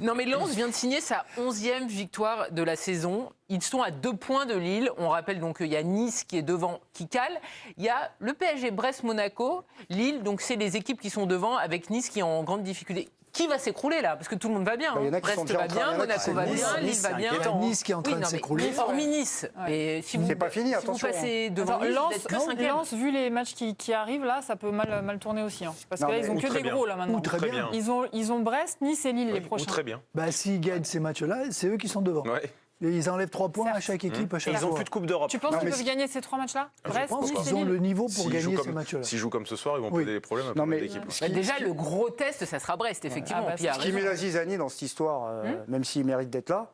Non mais Lens vient de signer sa 11e victoire de la saison. Ils sont à 2 points de Lille. On rappelle donc qu'il y a Nice qui est devant, qui cale. Il y a le PSG, Brest, Monaco, Lille. Donc c'est les équipes qui sont devant avec Nice qui est en grande difficulté. Qui va s'écrouler là? Parce que tout le monde va bien. Il y en a qui Brest sont déjà va en train- bien, il y en a qui Monaco sont- va Nice, bien, Lille va bien. Nice qui est en train de s'écrouler. Hormis Nice. Et si vous, C'est pas fini, si attention. vous passez devant Attends, Nice, Lens, vous êtes que cinquième. Lens, vu les matchs qui arrivent là, ça peut mal tourner aussi. Hein. Parce que Non, là, mais- ils ont ou que très des bien. gros là maintenant. Ou très bien. Ils ont Brest, Nice et Lille les Ou prochains. très bien. Bah, s'ils gagnent ces matchs-là, c'est eux qui sont devant. Ouais. Et ils enlèvent 3 points à Certes. chaque équipe, à Et chaque ils fois. n'ont plus de Coupe d'Europe. Tu penses Non, qu'ils mais peuvent gagner ces 3 matchs-là? Brest, Je pense Nice et qu'ils ont le Lille. niveau pour S'ils gagner jouent ces comme- matchs-là. s'ils jouent comme ce soir, ils vont Oui. poser des problèmes à Non, pas mal mais- d'équipes. Bah, déjà, le gros test, ça sera Brest, effectivement. Ah bah, Puis, il a Ce qui met raison. la zizanie dans cette histoire, même s'il mérite d'être là,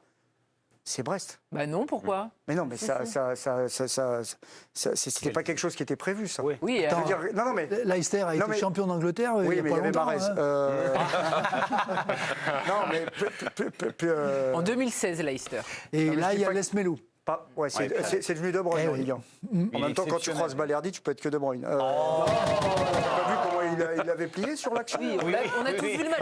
c'est Brest. Bah non, pourquoi? Mais non, mais c'était pas quelque chose qui était prévu, ça. Oui. Oui, Je veux dire, non, mais. Leicester a Non, été mais- champion d'Angleterre il Oui, y a mais il pas y avait longtemps. Mahrez. hein. Non, mais. en 2016, Leicester. Et Non, mais là, je il dis y a pas que- Lesmelou. Ouais, c'est devenu De Bruyne Eh en oui. Ligue 1. En Il même est temps, quand tu exceptionnel. croises Balerdi, tu peux être que De Bruyne. T'as pas vu comment il avait plié sur l'action? Oui, on a tous vu le match.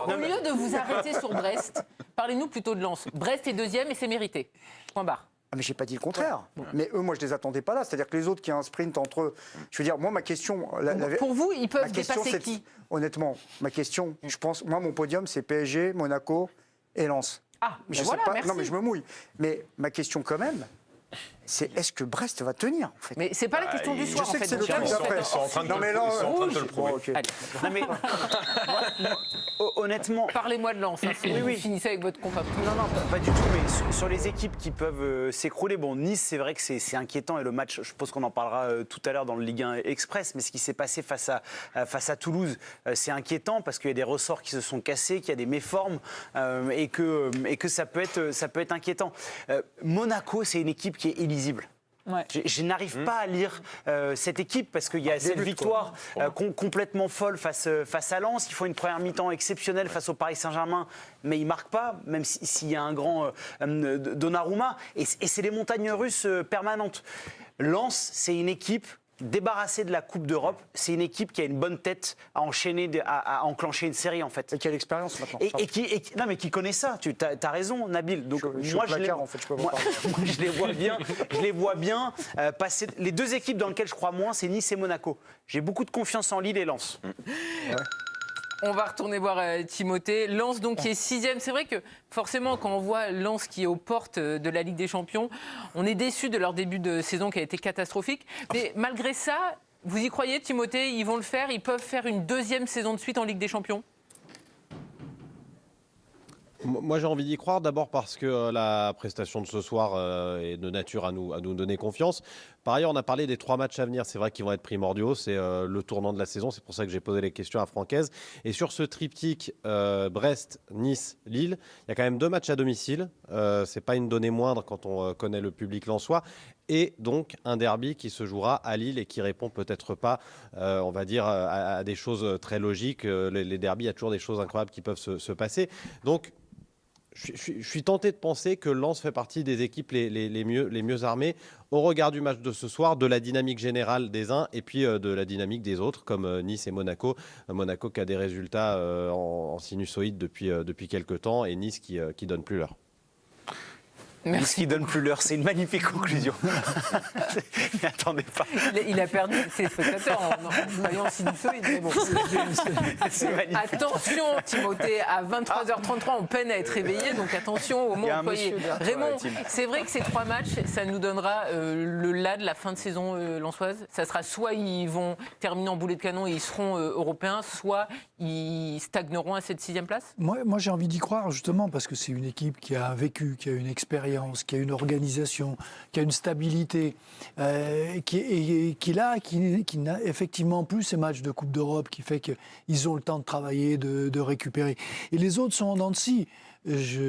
Au lieu de vous arrêter sur Brest, parlez-nous plutôt de Lens. Brest est deuxième et c'est mérité. Point barre. Ah, mais j'ai pas dit le contraire. Mais eux, moi, je les attendais pas là. C'est-à-dire que les autres qui ont un sprint entre eux. Je veux dire, moi, ma question. Pour vous, ils ma peuvent question, dépasser c'est- qui? Honnêtement, ma question, je pense. Moi, mon podium, c'est PSG, Monaco et Lens. Ah, Mais ben je voilà, sais pas. merci. Non, mais je me mouille. Mais ma question, quand même, c'est est-ce que Brest va tenir, en fait? Mais c'est pas la question du je soir, sais en que fait. c'est le Donc, truc vous d'après. faites- Ils sont en train de Non, mais là, ils sont en train de te le bon, prouver. ok. Allez, Non, mais honnêtement, parlez-moi de Lens. Hein, Oui, oui. Vous finissez avec votre compatriote. non, pas du tout. Mais sur les équipes qui peuvent s'écrouler, bon, Nice, c'est vrai que c'est inquiétant et le match, je pense qu'on en parlera tout à l'heure dans le Ligue 1 Express. Mais ce qui s'est passé face à Toulouse, c'est inquiétant parce qu'il y a des ressorts qui se sont cassés, qu'il y a des méformes et que ça peut être inquiétant. Monaco, c'est une équipe qui est illisible. Ouais. Je n'arrive pas à lire cette équipe parce qu'il y a cette débute, victoire complètement folle face à Lens. Ils font une première mi-temps exceptionnelle face au Paris Saint-Germain, mais ils ne marquent pas, même s'il y a un grand Donnarumma. Et c'est les montagnes russes permanentes. Lens, c'est une équipe débarrassée de la Coupe d'Europe. C'est une équipe qui a une bonne tête à enclencher une série, en fait. Et quelle expérience maintenant? Non, mais qui connaît ça. Tu as raison, Nabil. Donc, Je suis au placard, en fait, je peux pas parler. moi, je les vois bien passer. Les deux équipes dans lesquelles je crois moins, c'est Nice et Monaco. J'ai beaucoup de confiance en Lille et Lens. On va retourner voir Timothée. Lens, donc, qui est 6e. C'est vrai que, forcément, quand on voit Lens qui est aux portes de la Ligue des Champions, on est déçu de leur début de saison qui a été catastrophique. Mais malgré ça, vous y croyez, Timothée? Ils vont le faire? Ils peuvent faire une 2e saison de suite en Ligue des Champions? Moi, j'ai envie d'y croire, d'abord parce que la prestation de ce soir est de nature à nous donner confiance. Par ailleurs, on a parlé des 3 matchs à venir, c'est vrai qu'ils vont être primordiaux, c'est le tournant de la saison, c'est pour ça que j'ai posé les questions à Francaise. Et sur ce triptyque Brest, Nice, Lille, il y a quand même 2 matchs à domicile, c'est pas une donnée moindre quand on connaît le public lensois, et donc un derby qui se jouera à Lille et qui répond peut-être pas, on va dire, à des choses très logiques. Les derbys, il y a toujours des choses incroyables qui peuvent se passer. Donc, je suis tenté de penser que Lens fait partie des équipes les mieux armées au regard du match de ce soir, de la dynamique générale des uns et puis de la dynamique des autres, comme Nice et Monaco. Monaco qui a des résultats en sinusoïde depuis quelques temps et Nice qui donne plus l'heure. Nice qui donne plus l'heure, c'est une magnifique conclusion. Mais attendez pas. Il a perdu ses spectateurs en voyant sinusoïde. Mais bon. C'est magnifique. Attention, Timothée, à 23h33, on peine à être réveillé, donc attention au mot Il y a un employé. monsieur derrière toi, Raymond, Tim. c'est vrai que ces 3 matchs, ça nous donnera le là de la fin de saison lensoise. Ça sera soit ils vont terminer en boulet de canon et ils seront européens, soit ils stagneront à cette 6e place. Moi, j'ai envie d'y croire, justement, parce que c'est une équipe qui a un vécu, qui a une expérience, qui a une organisation, qui a une stabilité, qui n'a effectivement plus ces matchs de Coupe d'Europe, qui fait qu'ils ont le temps de travailler, de récupérer. Et les autres sont en dents de scie.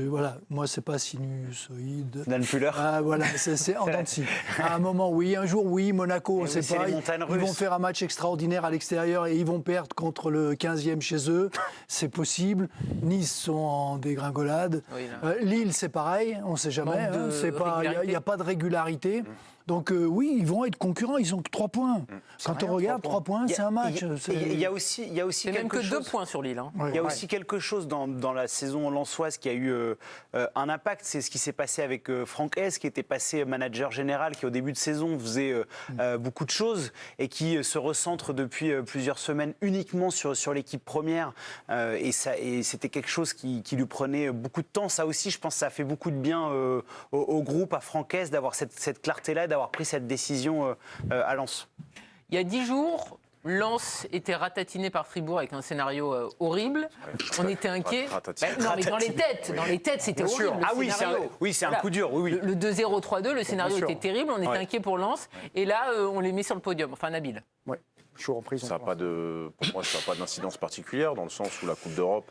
Voilà, moi, c'est pas sinusoïde. Donne plus l'heure. Ah, voilà, c'est en dents de scie. À un moment, oui, un jour, oui, Monaco, on oui, sait c'est pas. les montagnes Ils vont russes. faire un match extraordinaire à l'extérieur et ils vont perdre contre le 15e chez eux. C'est possible. Nice sont en dégringolade. Oui, là. Lille, c'est pareil, on ne sait jamais. Manque de Il n'y a pas de régularité. Donc oui, ils vont être concurrents, ils ont que 3 points. Quand rien, on regarde, 3 3 points, c'est un match. Il y a aussi C'est même quelque que 2 chose. points sur Lille. Hein. Ouais. Il y a aussi quelque chose dans la saison lensoise qui a eu un impact. C'est ce qui s'est passé avec Franck Hez, qui était passé manager général, qui au début de saison faisait beaucoup de choses et qui se recentre depuis plusieurs semaines uniquement sur l'équipe première. Et c'était quelque chose qui lui prenait beaucoup de temps. Ça aussi, je pense que ça a fait beaucoup de bien au groupe, à Franck Hez, d'avoir cette clarté-là et d'avoir pris cette décision à Lens. Il y a 10 jours, Lens était ratatiné par Fribourg avec un scénario horrible. On était inquiets. Non, mais dans les têtes, c'était Bien sûr. horrible. le Ah oui, scénario. c'est un Voilà. coup dur. Oui. Le 2-0, 3-2, le scénario sûr. était terrible. On était inquiets pour Lens. Et là, on les met sur le podium. Enfin, Nabil. Ouais, je suis en prison. Ça a pas pour moi, ça n'a pas d'incidence particulière, dans le sens où la Coupe d'Europe,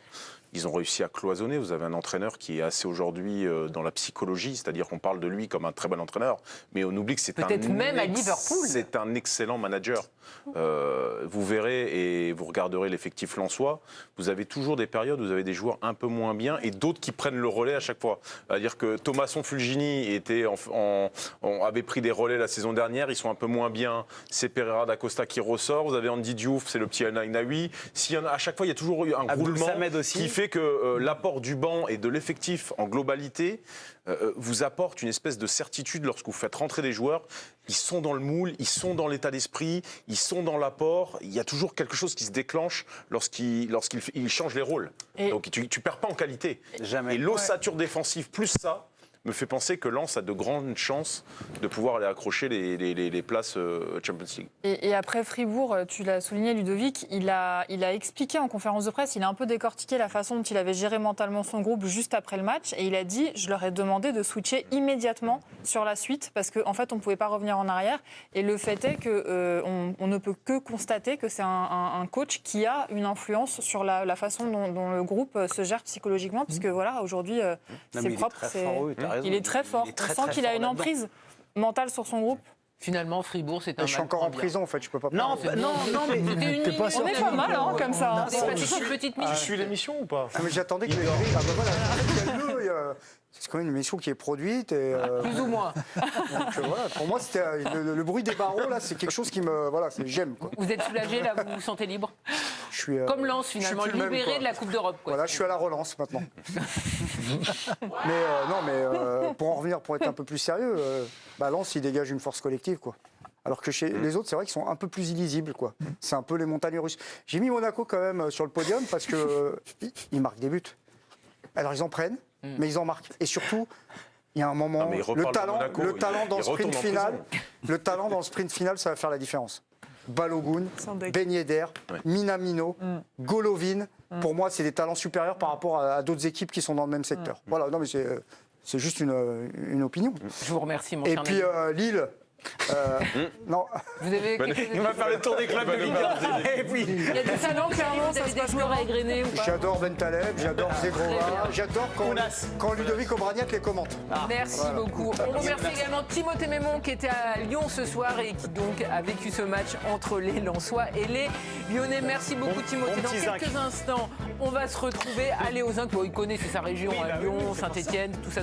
ils ont réussi à cloisonner. Vous avez un entraîneur qui est assez aujourd'hui dans la psychologie, c'est-à-dire qu'on parle de lui comme un très bon entraîneur, mais on oublie que c'est Peut-être même à Liverpool. C'est un excellent manager. Vous verrez et vous regarderez l'effectif lensois, vous avez toujours des périodes où vous avez des joueurs un peu moins bien et d'autres qui prennent le relais à chaque fois. C'est-à-dire que Thomasson Fulgini avait pris des relais la saison dernière, ils sont un peu moins bien. C'est Pereira da Costa qui ressort, vous avez Andy Diouf, c'est le petit El Naïnaoui. À chaque fois, il y a toujours eu un Abdoul roulement Samed aussi. qui fait que l'apport du banc et de l'effectif en globalité vous apporte une espèce de certitude lorsque vous faites rentrer des joueurs. Ils sont dans le moule, ils sont dans l'état d'esprit, ils sont dans l'apport. Il y a toujours quelque chose qui se déclenche lorsqu'ils changent les rôles. Donc tu ne perds pas en qualité. Jamais. Et l'ossature défensive plus ça me fait penser que Lens a de grandes chances de pouvoir aller accrocher les places Champions League. Et après Fribourg, tu l'as souligné, Ludovic, il a expliqué en conférence de presse, il a un peu décortiqué la façon dont il avait géré mentalement son groupe juste après le match. Et il a dit, je leur ai demandé de switcher immédiatement sur la suite parce qu'en fait, on ne pouvait pas revenir en arrière. Et le fait est qu'on ne peut que constater que c'est un coach qui a une influence sur la façon dont le groupe se gère psychologiquement. Puisque voilà, aujourd'hui, c'est propre. Il est très fort. On sent qu'il a une emprise mentale sur son groupe. Finalement, Fribourg, c'est un Je suis encore en prison, en fait, je peux pas Non, parler. mais T'es pas On est pas mal comme ça. C'est une petite Tu suis l'émission ou pas? Ah, mais j'attendais que les grilles. Ah bah voilà, c'est quand même une émission qui est produite. Et, plus ou moins. donc, voilà, pour moi, c'était le bruit des barreaux, là, c'est quelque chose qui me. Voilà, j'aime, quoi. Vous êtes soulagé, là, vous vous sentez libre. Je suis, Comme Lens, je suis finalement, plus le même, libéré quoi. de la Coupe d'Europe. Quoi. Voilà, je suis à la relance maintenant. Pour en revenir, pour être un peu plus sérieux, Lens, il dégage une force collective, quoi. Alors que chez les autres, c'est vrai qu'ils sont un peu plus illisibles, quoi. C'est un peu les montagnes russes. J'ai mis Monaco quand même sur le podium parce que ils marquent des buts. Alors ils en prennent, mais ils en marquent. Et surtout, il y a un moment, mais il le reparle de talent dans le sprint retourne en final, prison. le talent dans le sprint final, ça va faire la différence. Balogun, Sandek. Ben Yedder, Minamino, Golovin. Pour moi, c'est des talents supérieurs par rapport à d'autres équipes qui sont dans le même secteur. Voilà, non mais c'est juste une opinion. Je vous remercie, mon Et cher puis Nabil. Lille. Non, Vous avez quelque chose il va faire le tour des clubs de Ligue 1. Et puis, Il y a des salons, clairement, vous avez des scores à égrener ou pas? j'adore Ben Taleb, j'adore Très Zegrova, bien. j'adore quand Ludovic Obraniak les commente. Merci beaucoup. On remercie également Timothée Mémon qui était à Lyon ce soir et qui donc a vécu ce match entre les Lensois et les Lyonnais. Merci beaucoup Timothée. Dans petit quelques zinc. instants, on va se retrouver à Léozinc. Il connaît, c'est sa région, Lyon, Saint-Étienne, tout ça.